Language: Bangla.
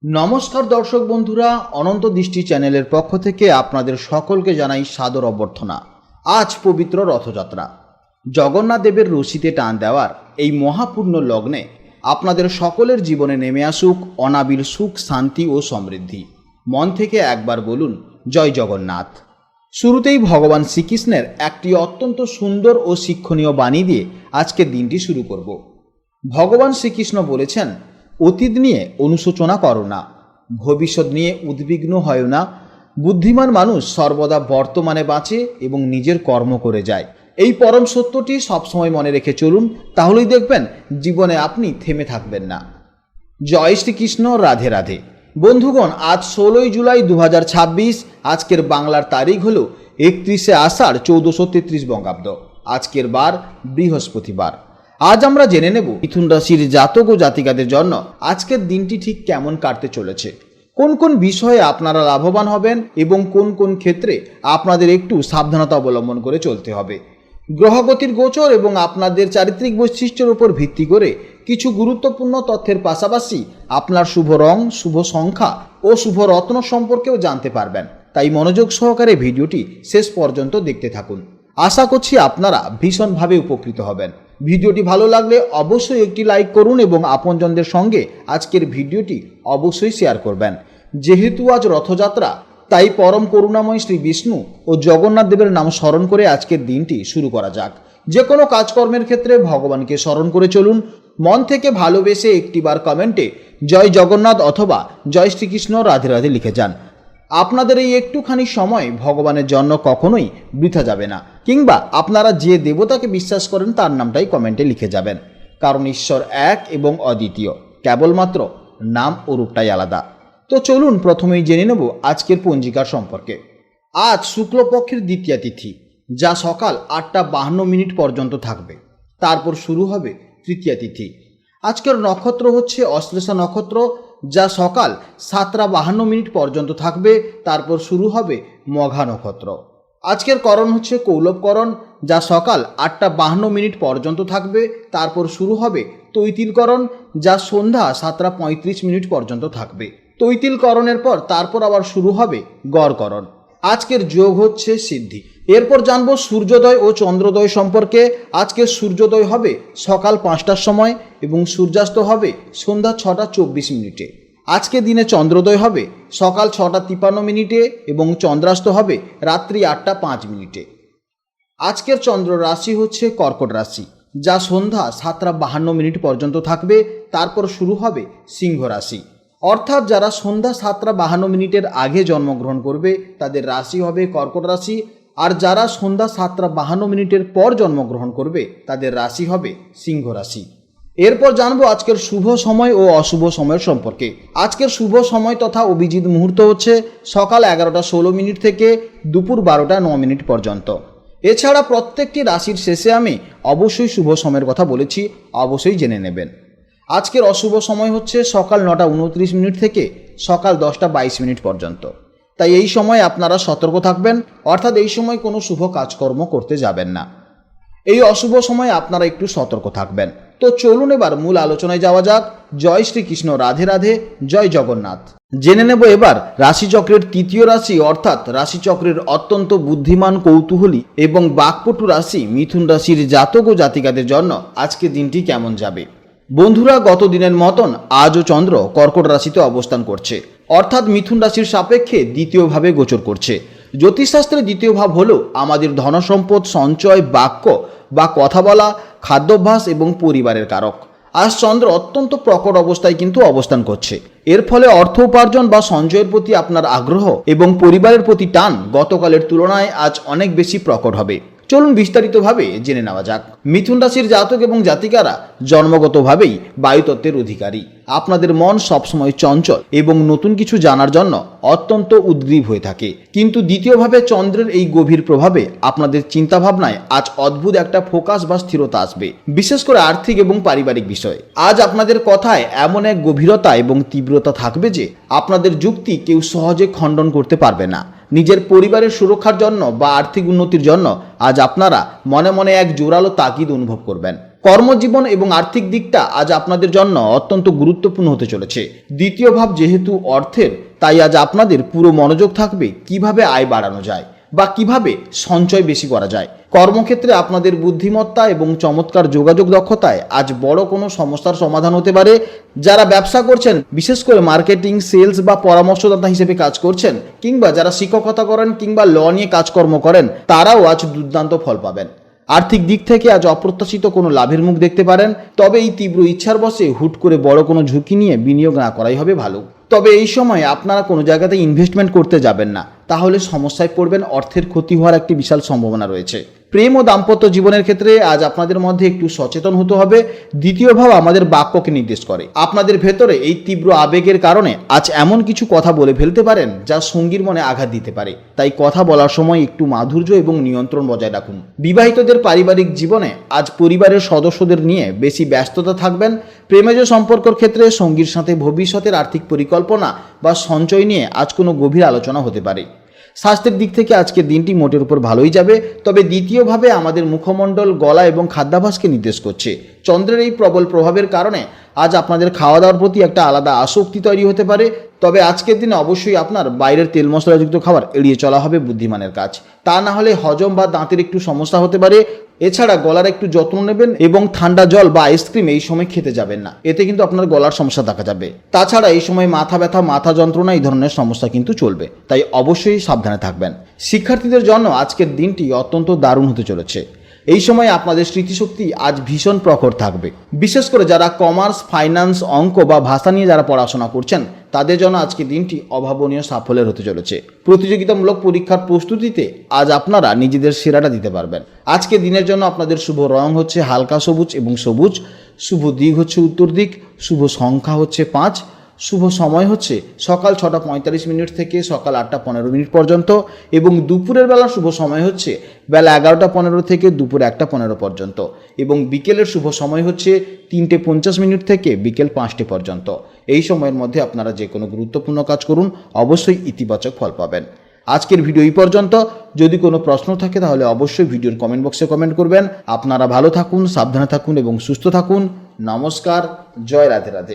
নমস্কার দর্শক বন্ধুরা, অনন্ত দৃষ্টি চ্যানেলের পক্ষ থেকে আপনাদের সকলকে জানাই সাদর অভ্যর্থনা। আজ পবিত্র রথযাত্রা, জগন্নাথ দেবের রশিতে টান দেওয়ার এই মহাপূর্ণ লগ্নে আপনাদের সকলের জীবনে নেমে আসুক অনাবিল সুখ, শান্তি ও সমৃদ্ধি। মন থেকে একবার বলুন জয় জগন্নাথ। শুরুতেই ভগবান শ্রীকৃষ্ণের একটি অত্যন্ত সুন্দর ও শিক্ষণীয় বাণী দিয়ে আজকের দিনটি শুরু করব। ভগবান শ্রীকৃষ্ণ বলেছেন, অতীত নিয়ে অনুশোচনা করো না, ভবিষ্যৎ নিয়ে উদ্বিগ্ন হয় না। বুদ্ধিমান মানুষ সর্বদা বর্তমানে বাঁচে এবং নিজের কর্ম করে যায়। এই পরম সত্যটি সবসময় মনে রেখে চলুন, তাহলেই দেখবেন জীবনে আপনি থেমে থাকবেন না। জয় শ্রীকৃষ্ণ, রাধে রাধে। বন্ধুগণ, আজ 16 জুলাই 2026। আজকের বাংলার তারিখ হল 31শে আষাঢ় 1433 বঙ্গাব্দ। আজকের বার বৃহস্পতিবার। আজ আমরা জেনে নেব মিথুন রাশির জাতক ও জাতিকাদের জন্য আজকের দিনটি ঠিক কেমন কাটতে চলেছে, কোন কোন বিষয়ে আপনারা লাভবান হবেন এবং কোন কোন ক্ষেত্রে আপনাদের একটু সাবধানতা অবলম্বন করে চলতে হবে। গ্রহগতির গোচর এবং আপনাদের চারিত্রিক বৈশিষ্ট্যের উপর ভিত্তি করে কিছু গুরুত্বপূর্ণ তথ্যের পাশাপাশি আপনার শুভ রং, শুভ সংখ্যা ও শুভ রত্ন সম্পর্কেও জানতে পারবেন। তাই মনোযোগ সহকারে ভিডিওটি শেষ পর্যন্ত দেখতে থাকুন। আশা করছি আপনারা ভীষণভাবে উপকৃত হবেন। ভিডিওটি ভালো লাগলে অবশ্যই একটি লাইক করুন এবং আপনজনদের সঙ্গে আজকের ভিডিওটি অবশ্যই শেয়ার করবেন। যেহেতু আজ রথযাত্রা, তাই পরম করুণাময় শ্রী বিষ্ণু ও জগন্নাথ দেবের নাম স্মরণ করে আজকের দিনটি শুরু করা যাক। যে কোনো কাজকর্মের ক্ষেত্রে ভগবানকে স্মরণ করে চলুন। মন থেকে ভালোবেসে একটিবার কমেন্টে জয় জগন্নাথ অথবা জয় শ্রীকৃষ্ণ, রাধে রাধে লিখে যান। আপনাদের এই একটুখানি সময় ভগবানের জন্য কখনোই বৃথা যাবে না, কিংবা আপনারা যে দেবতাকে বিশ্বাস করেন তার নামটাই কমেন্টে লিখে যাবেন, কারণ ঈশ্বর এক এবং অদ্বিতীয়, কেবলমাত্র নাম ও রূপটাই আলাদা। তো চলুন প্রথমেই জেনে নেব আজকের পঞ্জিকার সম্পর্কে। আজ শুক্লপক্ষের দ্বিতীয়া তিথি, যা সকাল 8টা 52 পর্যন্ত থাকবে। তারপর শুরু হবে তৃতীয়া তিথি। আজকের নক্ষত্র হচ্ছে অশ্লেষা নক্ষত্র, যা সকাল 7টা 52 পর্যন্ত থাকবে। তারপর শুরু হবে মঘা নক্ষত্র। আজকের করণ হচ্ছে কৌলবকরণ, যা সকাল 8টা 52 পর্যন্ত থাকবে। তারপর শুরু হবে তৈতিলকরণ, যা সন্ধ্যা 7টা 35 পর্যন্ত থাকবে। তৈতিলকরণের পর তারপর আবার শুরু হবে গড়করণ। আজকের যোগ হচ্ছে সিদ্ধি। এরপর জানব সূর্যোদয় ও চন্দ্রোদয় সম্পর্কে। আজকের সূর্যোদয় হবে সকাল 5টার সময় এবং সূর্যাস্ত হবে সন্ধ্যা 6টা 24। আজকে দিনে চন্দ্রোদয় হবে সকাল 6টা 53 এবং চন্দ্রাস্ত হবে রাত্রি 8টা 5। আজকের চন্দ্র রাশি হচ্ছে কর্কট রাশি, যা সন্ধ্যা 7টা 52 পর্যন্ত থাকবে। তারপর শুরু হবে সিংহ রাশি। অর্থাৎ যারা সন্ধ্যা 7টা 52 আগে জন্মগ্রহণ করবে তাদের রাশি হবে কর্কট রাশি, আর যারা সন্ধ্যা 7টা 52 পর জন্মগ্রহণ করবে তাদের রাশি হবে সিংহ রাশি। এরপর জানবো আজকের শুভ সময় ও অশুভ সময়ের সম্পর্কে। আজকের শুভ সময় তথা অভিজিৎ মুহূর্ত হচ্ছে সকাল 11টা 16 থেকে দুপুর 12টা 9 পর্যন্ত। এছাড়া প্রত্যেকটি রাশির শেষে আমি অবশ্যই শুভ সময়ের কথা বলেছি, অবশ্যই জেনে নেবেন। আজকের অশুভ সময় হচ্ছে সকাল 9টা 29 থেকে সকাল 10টা 22 পর্যন্ত। তাই এই সময় আপনারা সতর্ক থাকবেন, অর্থাৎ এই সময় কোনো শুভ কাজকর্ম করতে যাবেন না। এই অশুভ সময়ে আপনারা একটু সতর্ক থাকবেন। তো চলুন এবার মূল আলোচনায় যাওয়া যাক। জয় শ্রীকৃষ্ণ, রাধে রাধে, জয় জগন্নাথ। জেনে নেব এবার রাশিচক্রের তৃতীয় রাশি, অর্থাৎ রাশিচক্রের অত্যন্ত বুদ্ধিমান, কৌতূহলী এবং বাকপটু রাশি মিথুন রাশির জাতক ও জাতিকাদের জন্য আজকে দিনটি কেমন যাবে। বন্ধুরা, গত দিনের মতন আজও চন্দ্র কর্কট রাশিতে অবস্থান করছে, অর্থাৎ মিথুন রাশির সাপেক্ষে দ্বিতীয়ভাবে গোচর করছে। জ্যোতিষশাস্ত্রের দ্বিতীয় ভাব হলো আমাদের ধনসম্পদ, সঞ্চয়, বাক্য বা কথা বলা, খাদ্যাভ্যাস এবং পরিবারের কারক। আজ চন্দ্র অত্যন্ত প্রকট অবস্থায় কিন্তু অবস্থান করছে। এর ফলে অর্থ উপার্জন বা সঞ্চয়ের প্রতি আপনার আগ্রহ এবং পরিবারের প্রতি টান গতকালের তুলনায় আজ অনেক বেশি প্রকট হবে। চলুন বিস্তারিতভাবে জেনে নেওয়া যাক। মিথুন রাশির জাতক এবং জাতিকারা জন্মগতভাবেই বায়ুতত্ত্বের অধিকারী। আপনাদের মন সবসময় চঞ্চল এবং নতুন কিছু জানার জন্য অত্যন্ত উদ্গ্রীব হয়ে থাকে। কিন্তু দ্বিতীয়ভাবে চন্দ্রের এই গভীর প্রভাবে আপনাদের চিন্তাভাবনায় আজ অদ্ভুত একটা ফোকাস বা স্থিরতা আসবে, বিশেষ করে আর্থিক এবং পারিবারিক বিষয়ে। আজ আপনাদের কথায় এমন এক গভীরতা এবং তীব্রতা থাকবে যে আপনাদের যুক্তি কেউ সহজে খণ্ডন করতে পারবে না। নিজের পরিবারের সুরক্ষার জন্য বা আর্থিক উন্নতির জন্য আজ আপনারা মনে মনে এক জোরালো তাগিদ অনুভব করবেন। কর্মজীবন এবং আর্থিক দিকটা আজ আপনাদের জন্য অত্যন্ত গুরুত্বপূর্ণ হতে চলেছে। দ্বিতীয় ভাব যেহেতু অর্থের, তাই আজ আপনাদের পুরো মনোযোগ থাকবে কিভাবে আয় বাড়ানো যায় বা কিভাবে সঞ্চয় বেশি করা যায়। কর্মক্ষেত্রে আপনাদের বুদ্ধিমত্তা এবং চমৎকার যোগাযোগ দক্ষতায় আজ বড় কোনো সমস্যার সমাধান হতে পারে। যারা ব্যবসা করছেন, বিশেষ করে মার্কেটিং, সেলস বা পরামর্শদাতা হিসেবে কাজ করছেন, কিংবা যারা শিক্ষকতা করেন কিংবা ল নিয়ে কাজকর্ম করেন, তারাও আজ দুর্দান্ত ফল পাবেন। আর্থিক দিক থেকে আজ অপ্রত্যাশিত কোনো লাভের মুখ দেখতে পারেন, তবে এই তীব্র ইচ্ছার বশে হুট করে বড় কোনো ঝুঁকি নিয়ে বিনিয়োগ না করাই হবে ভালো। তবে এই সময় আপনারা কোনো জায়গাতে ইনভেস্টমেন্ট করতে যাবেন না, তাহলে সমস্যায় পড়বেন, অর্থের ক্ষতি হওয়ার একটি বিশাল সম্ভাবনা রয়েছে। প্রেম ও দাম্পত্য জীবনের ক্ষেত্রে আজ আপনাদের মধ্যে একটু সচেতন হতে হবে। দ্বিতীয় ভাব আমাদের বাক্যকে নির্দেশ করে। আপনাদের ভেতরে এই তীব্র আবেগের কারণে আজ এমন কিছু কথা বলে ফেলতে পারেন যা সঙ্গীর মনে আঘাত দিতে পারে, তাই কথা বলার সময় একটু মাধুর্য এবং নিয়ন্ত্রণ বজায় রাখুন। বিবাহিতদের পারিবারিক জীবনে আজ পরিবারের সদস্যদের নিয়ে বেশি ব্যস্ততা থাকবেন। প্রেমেজ সম্পর্কের ক্ষেত্রে সঙ্গীর সাথে ভবিষ্যতের আর্থিক পরিকল্পনা বা সঞ্চয় নিয়ে আজ কোনো গভীর আলোচনা হতে পারে। স্বাস্থ্যের দিক থেকে আজকের দিনটি মোটের উপর ভালোই যাবে, তবে দ্বিতীয়ভাবে আমাদের মুখমণ্ডল, গলা এবং খাদ্যাভ্যাসকে নির্দেশ করছে। চন্দ্রের এই প্রবল প্রভাবের কারণে আজ আপনাদের খাওয়া দাওয়ার প্রতি একটা আলাদা আসক্তি তৈরি হতে পারে, তবে আজকের দিনে অবশ্যই আপনার বাইরের তেল মশলাযুক্ত খাবার এড়িয়ে চলা হবে বুদ্ধিমানের কাজ। তা না হলে হজম বা দাঁতের একটু সমস্যা হতে পারে। এছাড়া গলার একটু যত্ন নেবেন এবং ঠান্ডা জল বা আইসক্রিম এই সময় খেতে যাবেন না, এতে কিন্তু আপনার গলার সমস্যা দেখা যাবে। তাছাড়া এই সময় মাথা ব্যথা, মাথা যন্ত্রণা এই ধরনের সমস্যা কিন্তু চলবে, তাই অবশ্যই সাবধানে থাকবেন। শিক্ষার্থীদের জন্য আজকের দিনটি অত্যন্ত দারুণ হতে চলেছে। এই সময় আপনাদের স্মৃতিশক্তি আজ ভীষণ প্রখর থাকবে। বিশেষ করে যারা কমার্স, ফাইন্যান্স, অঙ্ক বা ভাষা নিয়ে যারা পড়াশোনা করছেন, তাদের জন্য আজকে দিনটি অভাবনীয় সাফল্যের হতে চলেছে। প্রতিযোগিতামূলক পরীক্ষার প্রস্তুতিতে আজ আপনারা নিজেদের সেরাটা দিতে পারবেন। আজকে দিনের জন্য আপনাদের শুভ রং হচ্ছে হালকা সবুজ এবং সবুজ, শুভ দিক হচ্ছে উত্তর দিক, শুভ সংখ্যা হচ্ছে 5, শুভ সময় হচ্ছে সকাল 6টা 45 মিনিট থেকে সকাল 8টা 15 মিনিট পর্যন্ত, এবং দুপুরের বেলা শুভ সময় হচ্ছে বেলা 11টা 15 থেকে দুপুর 1টা 15 পর্যন্ত, এবং বিকেলের শুভ সময় হচ্ছে 3টে 50 মিনিট থেকে বিকেল 5টে পর্যন্ত। এই সময়ের মধ্যে আপনারা যে কোনো গুরুত্বপূর্ণ কাজ করুন, অবশ্যই ইতিবাচক ফল পাবেন। আজকের ভিডিও এই পর্যন্ত। যদি কোনো প্রশ্ন থাকে তাহলে অবশ্যই ভিডিওর কমেন্ট বক্সে কমেন্ট করবেন। আপনারা ভালো থাকুন, সাবধানে থাকুন এবং সুস্থ থাকুন। নমস্কার, জয় রাধে রাধে।